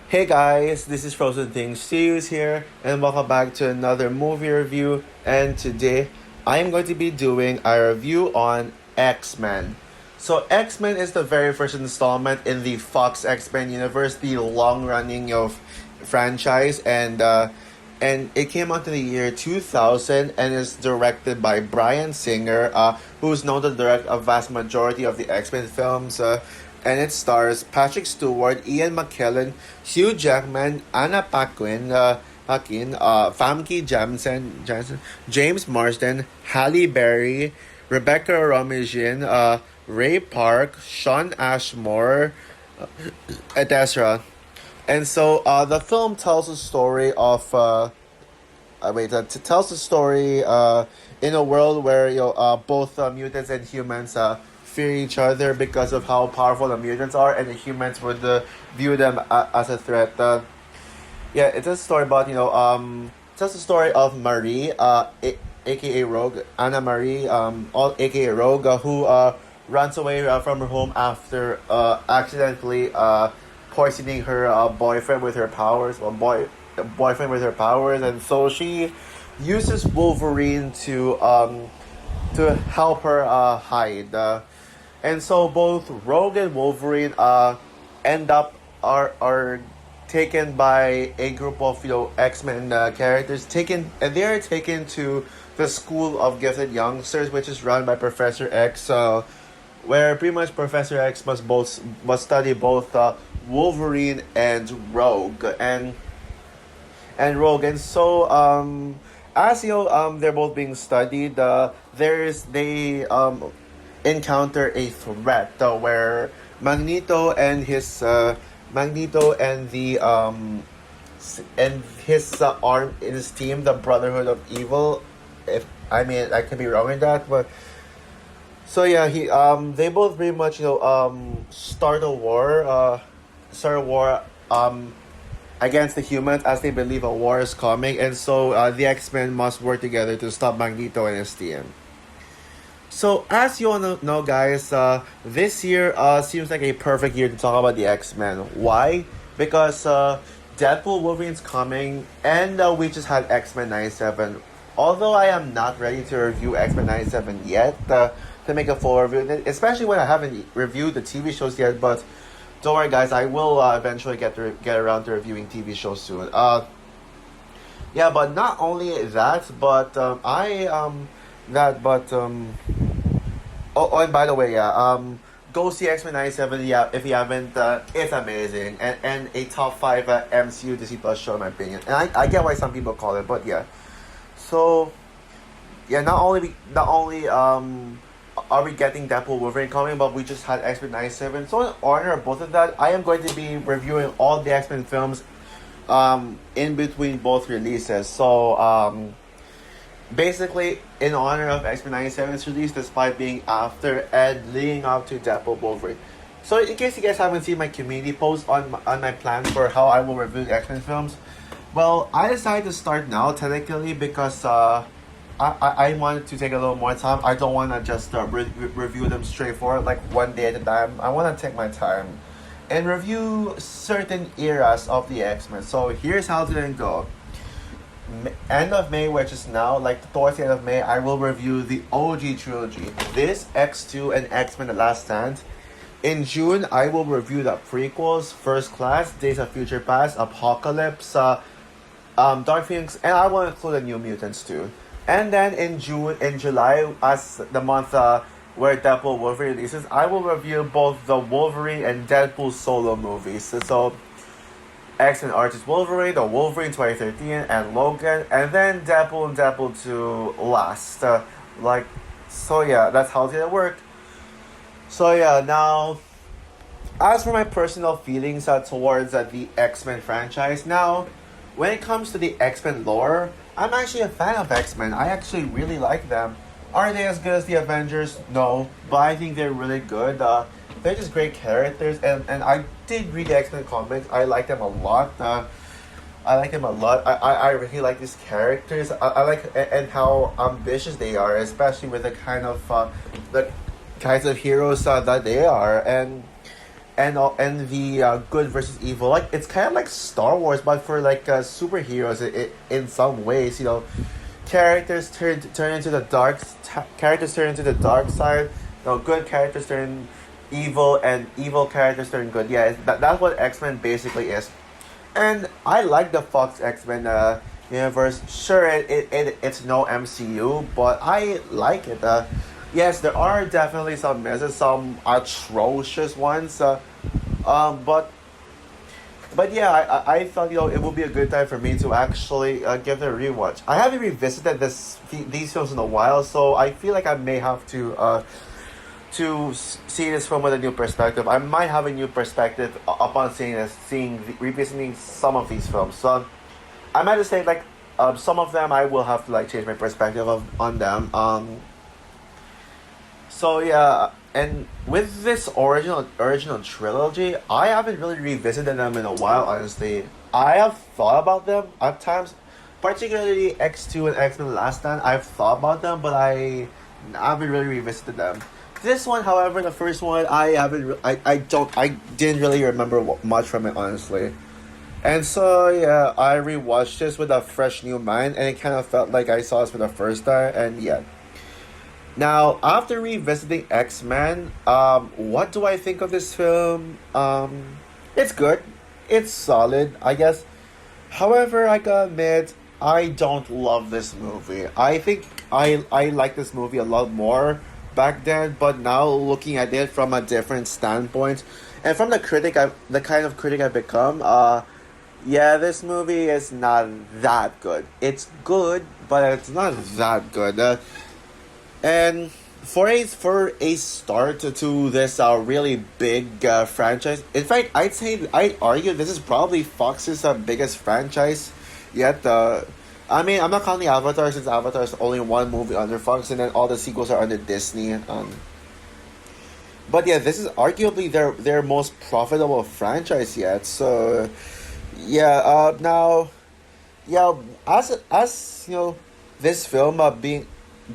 Hey guys, this is Frozen Things Studios here, and welcome back to another movie review. And today, I am going to be doing a review on X Men. So, X Men is the very first installment in the Fox X Men universe, the long running of franchise, and it came out in the year 2000 and is directed by Bryan Singer, who's known to direct a vast majority of the X Men films. And it stars Patrick Stewart, Ian McKellen, Hugh Jackman, Anna Paquin, Famke Janssen, James Marsden, Halle Berry, Rebecca Romijn, Ray Park, Sean Ashmore, etc. And so the film tells the story of tells the story in a world where both mutants and humans fear each other because of how powerful the mutants are, and the humans would view them as a threat. Yeah, it's a story about tells the story of Marie, aka Rogue, Anna Marie, aka Rogue, who runs away from her home after accidentally poisoning her boyfriend with her powers, boyfriend with her powers, and so she uses Wolverine to help her hide. And so both Rogue and Wolverine end up are taken by a group of X Men characters taken, and they are taken to the School of Gifted Youngsters, which is run by Professor X, where pretty much Professor X must study both Wolverine and Rogue and so as they're both being studied, they encounter a threat where Magneto and his Magneto and the and his arm in his team, the Brotherhood of Evil. If I mean, I could be wrong in that, but so yeah, he they both pretty much start a war against the humans, as they believe a war is coming, and so the X Men must work together to stop Magneto and his team. So, as you all know guys, this year seems like a perfect year to talk about the X Men. Why? Because Deadpool Wolverine's coming, and we just had X Men 97. Although I am not ready to review X Men 97 yet, to make a full review, especially when I haven't reviewed the TV shows yet, but don't worry, guys. I will eventually get around to reviewing TV shows soon. Yeah, but not only that, but and by the way, go see X Men '97. Yeah, if you haven't, it's amazing and a top five MCU Disney Plus show in my opinion. And I get why some people call it, but yeah. So yeah, not only are we getting Deadpool Wolverine coming, but we just had X Men '97. So in honor of both of that, I am going to be reviewing all the X Men films in between both releases. So basically in honor of X Men '97's release, despite being after and leading up to Deadpool Wolverine. So in case you guys haven't seen my community post on my plans for how I will review the X Men films, well, I decided to start now technically because I wanted to take a little more time. I don't want to just review them straightforward, like one day at a time. I want to take my time and review certain eras of the X Men. So here's how it's gonna go. End of May, which is now, like towards the end of May, I will review the OG trilogy. This, X2, and X Men: The Last Stand. In June, I will review the prequels: First Class, Days of Future Past, Apocalypse, Dark Phoenix, and I will include the New Mutants too. And then in July, as the month where Deadpool Wolverine releases, I will review both the Wolverine and Deadpool solo movies. So X-Men Origins Wolverine, the Wolverine 2013, and Logan, and then Deadpool and Deadpool 2 last. So yeah, that's how it's gonna work. So yeah, now, as for my personal feelings towards the X-Men franchise, now, when it comes to the X-Men lore, I'm actually a fan of X-Men. I actually really like them. Are they as good as the Avengers? No, but I think they're really good. They're just great characters, and I did read the X-Men comics. I like them a lot. I really like these characters. I like and how ambitious they are, especially with the kinds of heroes that they are. and the good versus evil. Like it's kind of like Star Wars, but for like superheroes. In some ways, characters turn into the characters turn into the dark side. Good characters turn evil, and evil characters turn good. Yeah, that's what X-Men basically is. And I like the Fox X-Men universe. Sure, it's no MCU, but I like it. Yes, there are definitely some misses, some atrocious ones. But yeah, I thought it would be a good time for me to actually give it a rewatch. I haven't revisited these films in a while, so I feel like I may have to see this film with a new perspective. I might have a new perspective upon revisiting some of these films. So I might just say like some of them I will have to like change my perspective on them. So yeah, and with this original trilogy, I haven't really revisited them in a while. Honestly, I have thought about them at times, particularly X2 and X Men Last Stand. I've thought about them, but I haven't really revisited them. This one, however, the first one, I didn't really remember much from it, honestly. And so yeah, I rewatched this with a fresh new mind, and it kind of felt like I saw this for the first time. And yeah, now, after revisiting X Men, what do I think of this film? It's good. It's solid, I guess. However, I gotta admit, I don't love this movie. I think I like this movie a lot more back then, but now looking at it from a different standpoint, and from the kind of critic I've become, yeah, this movie is not that good. It's good, but it's not that good. And for a start to this really big franchise, in fact, I'd argue this is probably Fox's biggest franchise yet. I mean, I'm not counting Avatar since Avatar is only one movie under Fox, and then all the sequels are under Disney. But yeah, this is arguably their most profitable franchise yet. So yeah, now yeah, as this film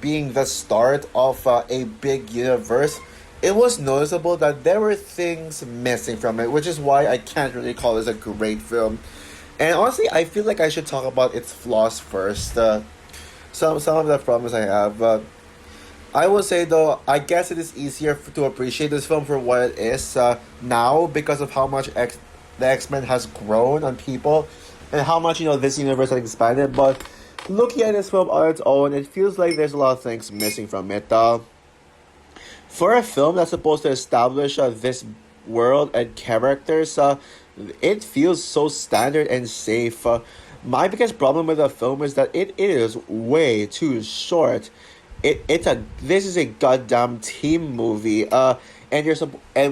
being the start of a big universe, it was noticeable that there were things missing from it, which is why I can't really call this a great film. And honestly, I feel like I should talk about its flaws first. Some of the problems I have. I will say though, I guess it is easier to appreciate this film for what it is now because of how much the X Men has grown on people, and how much this universe has expanded. But looking at this film on its own, it feels like there's a lot of things missing from it. For a film that's supposed to establish this world and characters, it feels so standard and safe. My biggest problem with the film is that it is way too short. This is a goddamn team movie. And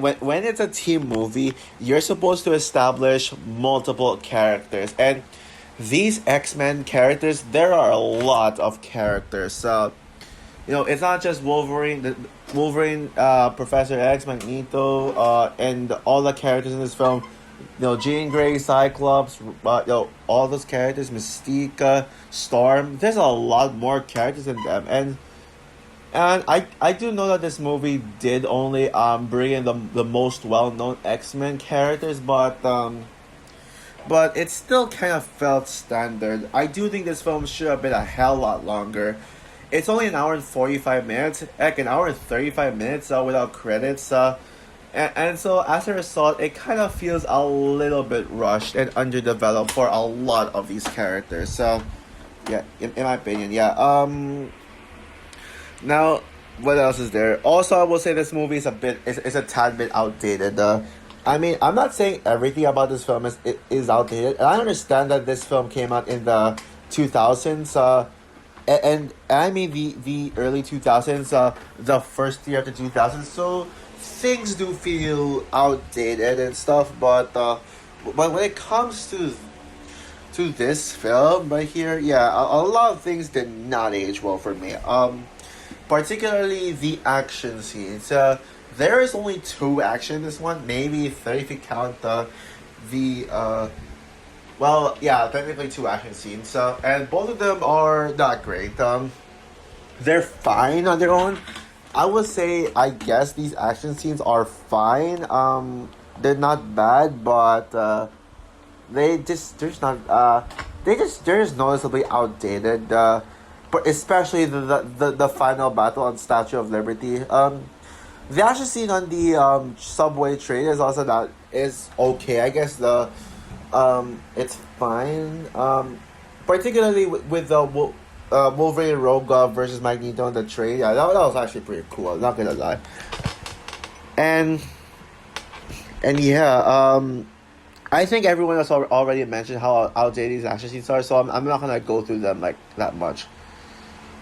when it's a team movie, you're supposed to establish multiple characters, and these X-Men characters, there are a lot of characters. It's not just Wolverine, Professor X, Magneto, and all the characters in this film. Jean Grey, Cyclops, all those characters, Mystique, Storm. There's a lot more characters in them, and I do know that this movie did only bring in the most well known X-Men characters, but it still kind of felt standard. I do think this film should have been a hell lot longer. It's only an hour and 45 minutes, heck, an hour and 35 minutes without credits. And so as a result, it kind of feels a little bit rushed and underdeveloped for a lot of these characters. So, yeah, in my opinion, yeah. Now, what else is there? Also, I will say this movie is a tad bit outdated. I mean, I'm not saying everything about this film is outdated. And I understand that this film came out in the 2000s, and I mean the early 2000s, the first year of the 2000s. So things do feel outdated and stuff. But when it comes to this film right here, yeah, a lot of things did not age well for me. Particularly the action scenes. There is only 2 action in this one, maybe 3 if you count technically 2 action scenes, and both of them are not great. They're fine on their own. I would say, I guess these action scenes are fine. they're not bad, but they're just noticeably outdated. But especially the final battle on Statue of Liberty. The action scene on the subway train is also not is okay. I guess it's fine. Particularly with the Wolverine Rogue versus Magneto on the train. Yeah, that was actually pretty cool. I'm not gonna lie. And yeah, I think everyone else already mentioned how outdated these action scenes are, so I'm not gonna go through them like that much.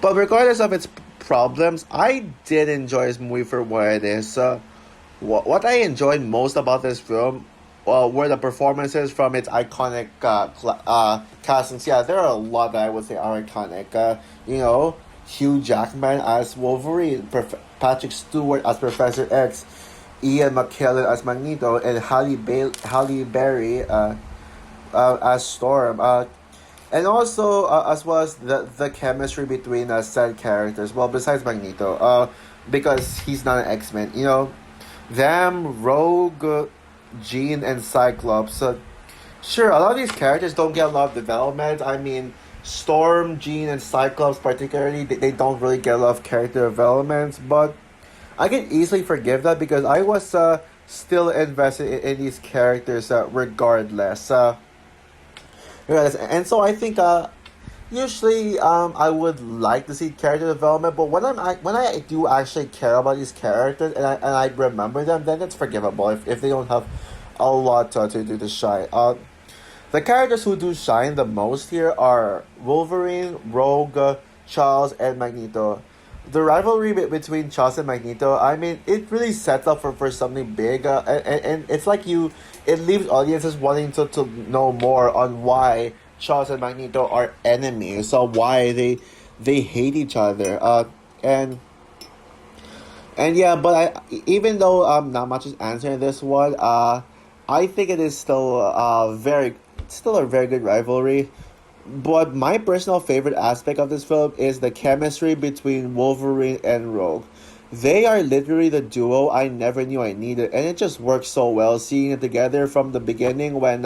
But regardless of its problems, I did enjoy this movie for what it is. What I enjoyed most about this film were the performances from its iconic castings. Yeah, there are a lot that I would say are iconic. Hugh Jackman as Wolverine, Patrick Stewart as Professor X, Ian McKellen as Magneto, and Halle Berry as Storm. And also, as well as the chemistry between said characters. Well, besides Magneto, because he's not an X-Men. Them, Rogue, Jean, and Cyclops. Sure, a lot of these characters don't get a lot of development. I mean, Storm, Jean, and Cyclops particularly, they don't really get a lot of character development. But I can easily forgive that because I was still invested in these characters regardless. And so I think usually I would like to see character development, but when I do actually care about these characters and I remember them, then it's forgivable if they don't have a lot to do to shine. The characters who do shine the most here are Wolverine, Rogue, Charles, and Magneto. The rivalry between Charles and Magneto, I mean, it really sets up for something big, and it's like it leaves audiences wanting to know more on why Charles and Magneto are enemies, so why they hate each other, and yeah, but even though not much is answering this one, I think it is still still a very good rivalry. But my personal favorite aspect of this film is the chemistry between Wolverine and Rogue. They are literally the duo I never knew I needed, and it just works so well seeing it together from the beginning when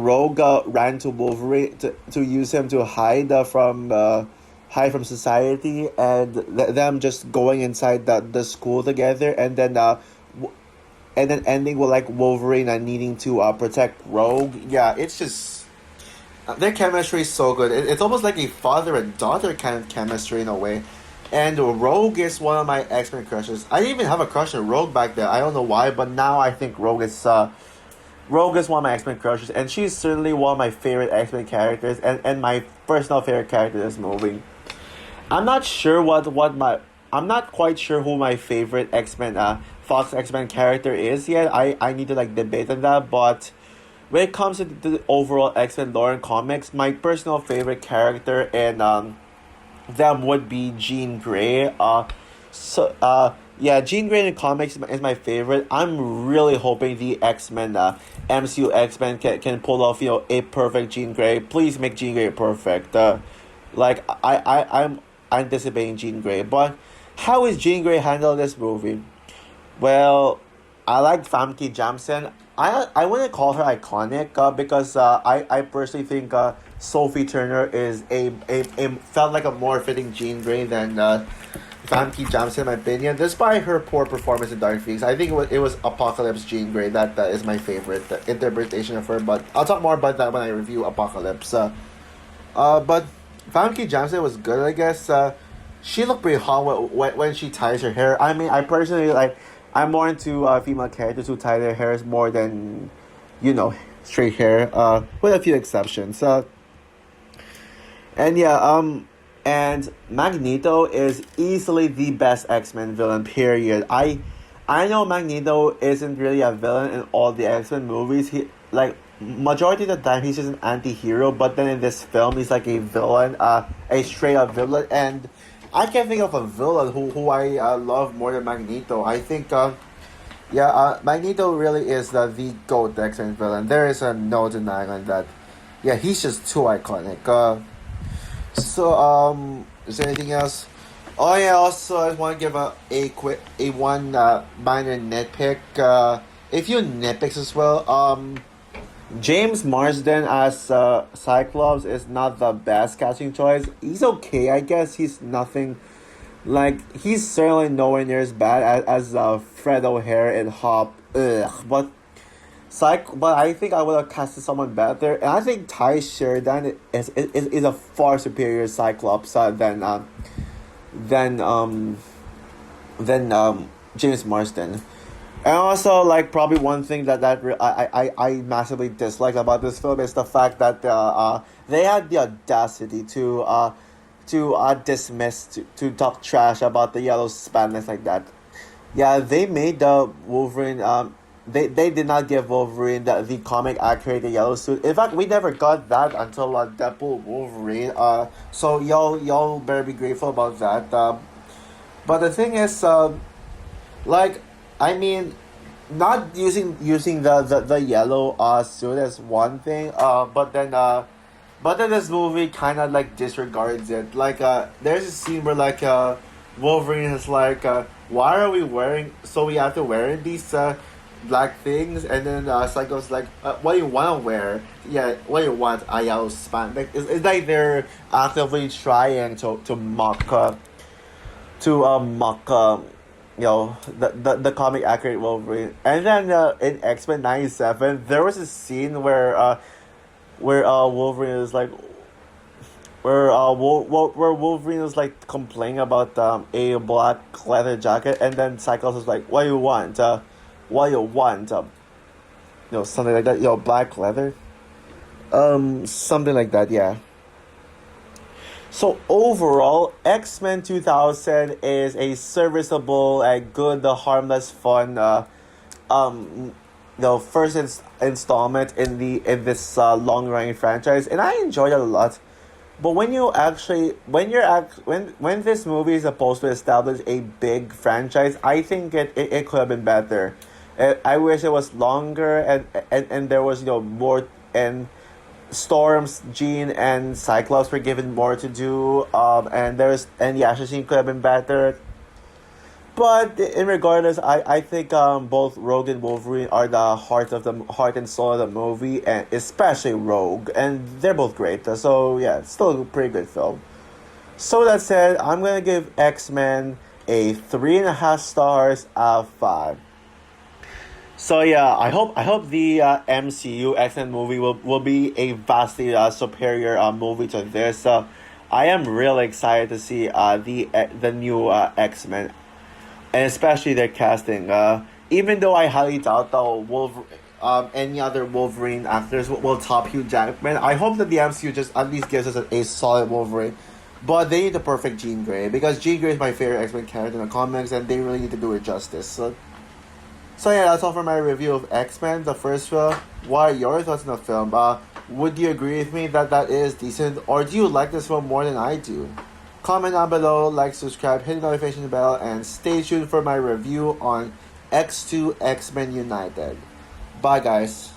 Rogue ran to Wolverine to use him to hide from society, and them just going inside the school together, and then ending with like Wolverine needing to protect Rogue. Yeah, it's just their chemistry is so good. It's almost like a father and daughter kind of chemistry in a way. And Rogue is one of my X-Men crushes. I didn't even have a crush on Rogue back then. I don't know why, but now I think Rogue is one of my X-Men crushes, and she's certainly one of my favorite X-Men characters, and my personal favorite character in this movie. I'm not sure I'm not quite sure who my favorite Fox X-Men character is yet. I need to debate on that, but when it comes to the overall X-Men lore and comics, my personal favorite character in them would be Jean Grey. Jean Grey in the comics is my favorite. I'm really hoping the X-Men, MCU X-Men can pull off, a perfect Jean Grey. Please make Jean Grey perfect. I'm anticipating Jean Grey, but how is Jean Grey handled this movie? Well, I like Famke Janssen. I wouldn't call her iconic because I personally think Sophie Turner is felt like a more fitting Jean Grey than Famke Janssen in my opinion. Despite her poor performance in Dark Phoenix, I think it was Apocalypse Jean Grey that is my favorite interpretation of her. But I'll talk more about that when I review Apocalypse. But Famke Janssen was good, I guess. She looked pretty hot when she ties her hair. I mean, I personally I'm more into female characters who tie their hairs more than, straight hair, with a few exceptions. And Magneto is easily the best X-Men villain, period. I know Magneto isn't really a villain in all the X-Men movies. He, majority of the time, he's just an anti-hero, but then in this film, he's like a villain, a straight-up villain, and I can't think of a villain who I love more than Magneto. I think, Magneto really is the GOAT X-Men villain. There is no denying on that. Yeah, he's just too iconic. Is there anything else? Also, I want to give one minor nitpick. a few nitpicks as well. James Marsden as Cyclops is not the best casting choice. He's okay, I guess. He's nothing like he's certainly nowhere near as bad as Fred O'Hare in Hop. Ugh, but I think I would have casted someone better, and I think Ty Sheridan is a far superior Cyclops than James Marsden. And also, like, probably one thing I massively dislike about this film is the fact that they had the audacity to dismiss, to talk trash about the yellow spandex like that. Yeah, they made the Wolverine. They did not give Wolverine the comic accurate yellow suit. In fact, we never got that until Deadpool Wolverine. So y'all better be grateful about that. But the thing is, like, I mean, not using the yellow suit as one thing. But then this movie kind of like disregards it. Like, there's a scene where like Wolverine is like, why are we wearing? So we have to wear these black things, and then Cyclops like, what do you want to wear? Yeah, what do you want? A yellow span. Like, it's like they're actively trying to mock the comic accurate Wolverine. And then in X-Men 97, there was a scene where Wolverine is like where Wolverine is like complaining about a black leather jacket, and then Cyclops is like, what do you want? What do you want? Something like that. Black leather. Something like that. Yeah. So overall, X-Men 2000 is a serviceable and good, harmless, fun, first installment in this long running franchise, and I enjoyed it a lot. But when when this movie is supposed to establish a big franchise, I think it could have been better. I wish it was longer and there was more, and Storms, Jean, and Cyclops were given more to do. And the action scene could have been better. But in regardless, I think both Rogue and Wolverine are the heart and soul of the movie, and especially Rogue, and they're both great. So yeah, it's still a pretty good film. So that said, I'm gonna give X-Men a 3.5 stars out of 5. So yeah, I hope the MCU X-Men movie will be a vastly superior movie to this. I am really excited to see the new X-Men, and especially their casting. Even though I highly doubt any other Wolverine actors will top Hugh Jackman, I hope that the MCU just at least gives us a solid Wolverine. But they need the perfect Jean Grey, because Jean Grey is my favorite X-Men character in the comics, and they really need to do it justice. So yeah, that's all for my review of X-Men, the first film. What are your thoughts on the film? Would you agree with me that is decent, or do you like this film more than I do? Comment down below, like, subscribe, hit the notification bell, and stay tuned for my review on X2 X-Men United. Bye guys.